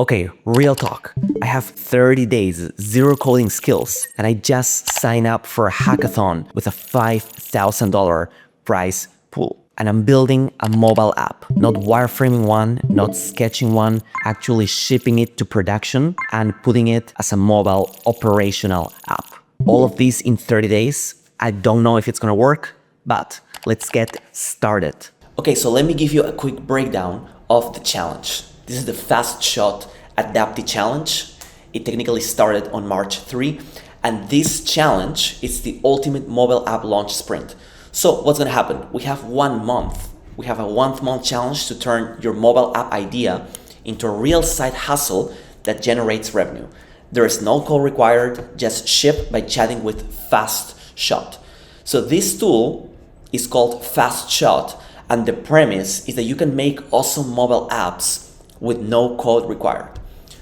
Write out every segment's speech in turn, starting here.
Okay, real talk. I have 30 days, zero coding skills, and I just signed up for a hackathon with a $5,000 prize pool. And I'm building a mobile app, not wireframing one, not sketching one, actually shipping it to production and putting it as a mobile operational app. All of this in 30 days. I don't know if it's gonna work, but let's get started. Okay, so let me give you a quick breakdown of the challenge. This is the FastShot Adapty challenge. It technically started on March 3, and this challenge is the ultimate mobile app launch sprint. So what's gonna happen? We have 1 month. We have a 1 month challenge to turn your mobile app idea into a real side hustle that generates revenue. There is no code required, just ship by chatting with FastShot. So this tool is called FastShot, and the premise is that you can make awesome mobile apps with no code required.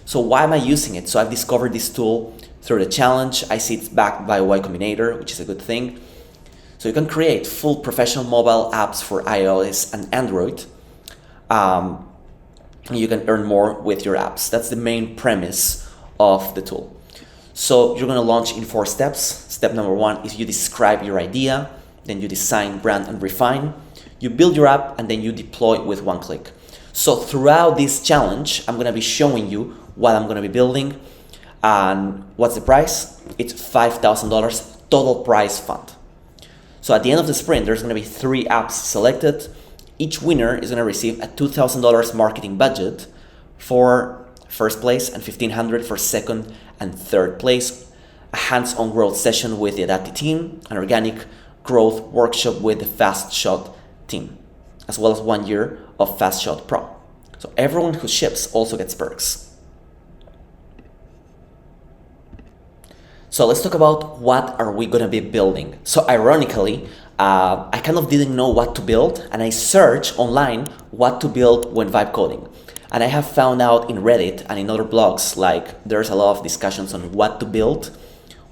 So why am I using it? So I've discovered this tool through the challenge. I see it's backed by Y Combinator, which is a good thing. So you can create full professional mobile apps for iOS and Android. You can earn more with your apps. That's the main premise of the tool. So you're gonna launch in 4 steps. Step number 1 is you describe your idea, then you design, brand, and refine. You build your app, and then you deploy with 1 click. So throughout this challenge, I'm gonna be showing you what I'm gonna be building and what's the price. It's $5,000 total prize fund. So at the end of the sprint, there's gonna be 3 apps selected. Each winner is gonna receive a $2,000 marketing budget for first place and $1,500 for second and third place, a hands-on growth session with the Adapty team, an organic growth workshop with the FastShot team, as well as 1 year of FastShot Pro. So everyone who ships also gets perks. So let's talk about what are we gonna be building. So ironically, I kind of didn't know what to build, and I searched online what to build when vibe coding. And I have found out in Reddit and in other blogs, like there's a lot of discussions on what to build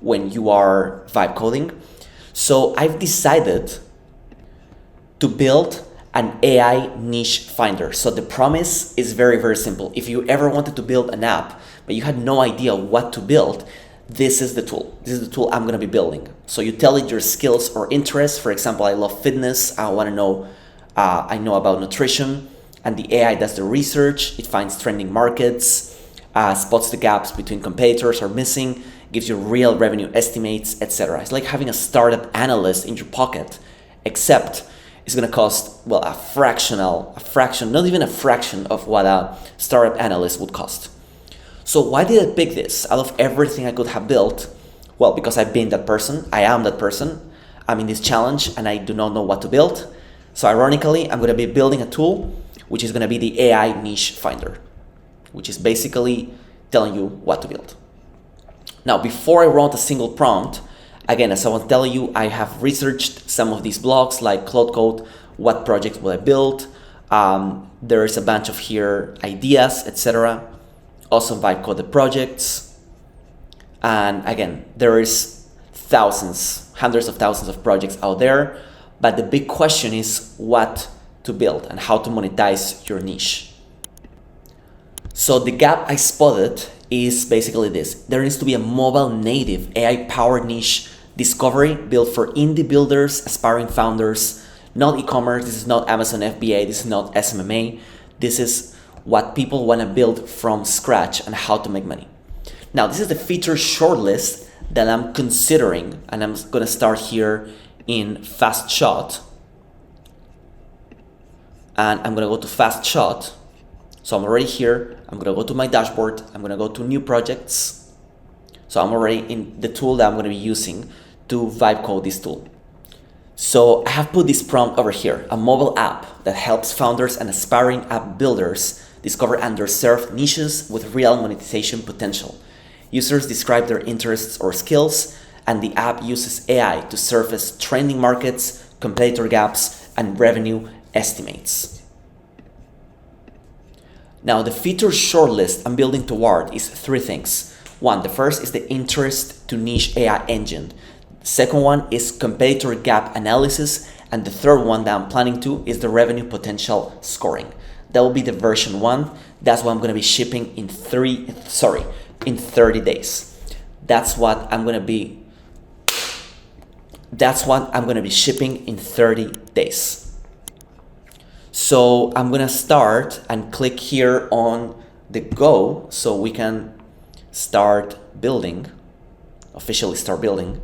when you are vibe coding. So I've decided to build an AI niche finder. So the promise is very, very simple. If you ever wanted to build an app, but you had no idea what to build, this is the tool. This is the tool I'm gonna be building. So you tell it your skills or interests. For example, I love fitness. I wanna know, I know about nutrition, and the AI does the research. It finds trending markets, spots the gaps between competitors are missing, gives you real revenue estimates, etc. It's like having a startup analyst in your pocket, except it's gonna cost, well, a fraction, not even a fraction of what a startup analyst would cost. So why did I pick this out of everything I could have built? Well, because I've been that person. I am that person. I'm in this challenge and I do not know what to build. So ironically, I'm gonna be building a tool which is gonna be the AI niche finder, which is basically telling you what to build. Now, before I wrote a single prompt, again, as I was telling you, I have researched some of these blogs like Cloud Code, what project will I build? There is a bunch of here ideas, etc. Also vibe coded projects. And again, there is thousands, hundreds of thousands of projects out there. But the big question is what to build and how to monetize your niche. So the gap I spotted is basically this. There needs to be a mobile native AI powered niche discovery built for indie builders, aspiring founders, not e-commerce. This is not Amazon FBA. This is not SMMA. This is what people want to build from scratch and how to make money. Now, this is the feature shortlist that I'm considering, and I'm going to start here in FastShot. And I'm going to go to FastShot. So I'm already here. I'm going to go to my dashboard. I'm going to go to new projects. So I'm already in the tool that I'm going to be using to vibe code this tool. So I have put this prompt over here, a mobile app that helps founders and aspiring app builders discover underserved niches with real monetization potential. Users describe their interests or skills, and the app uses AI to surface trending markets, competitor gaps, and revenue estimates. Now, the feature shortlist I'm building toward is 3 things. 1, the first is the interest to niche AI engine. The second one is competitor gap analysis, And the third one that I'm planning to is the revenue potential scoring. That will be the version 1. That's what I'm gonna be shipping in 30 days. That's what I'm gonna be shipping in 30 days. So I'm gonna start and click here on the go so we can start building, officially start building.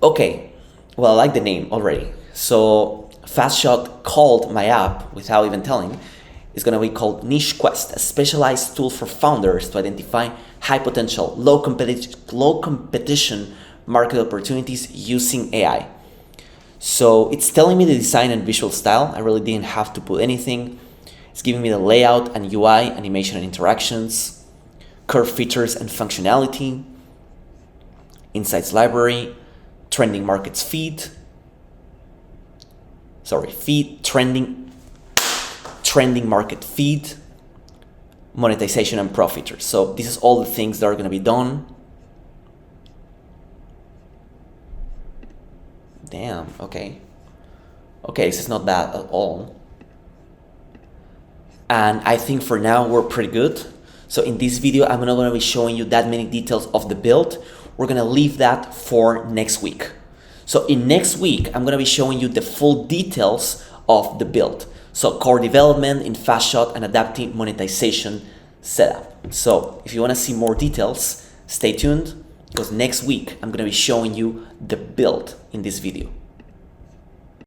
Okay, well, I like the name already. So FastShot called my app, without even telling, is gonna be called Niche Quest, a specialized tool for founders to identify high potential, low competition market opportunities using AI. So it's telling me the design and visual style. I really didn't have to put anything. It's giving me the layout and UI, animation and interactions, core features and functionality, insights library, trending markets trending market feed, monetization and pro features. So this is all the things that are going to be done. Damn, okay, this is not bad at all. And I think for now we're pretty good. So in this video, I'm not going to be showing you that many details of the build. We're going to leave that for next week. So in next week, I'm going to be showing you the full details of the build. So core development in FastShot and Adapty monetization setup. So if you want to see more details, stay tuned, because next week I'm going to be showing you the build in this video.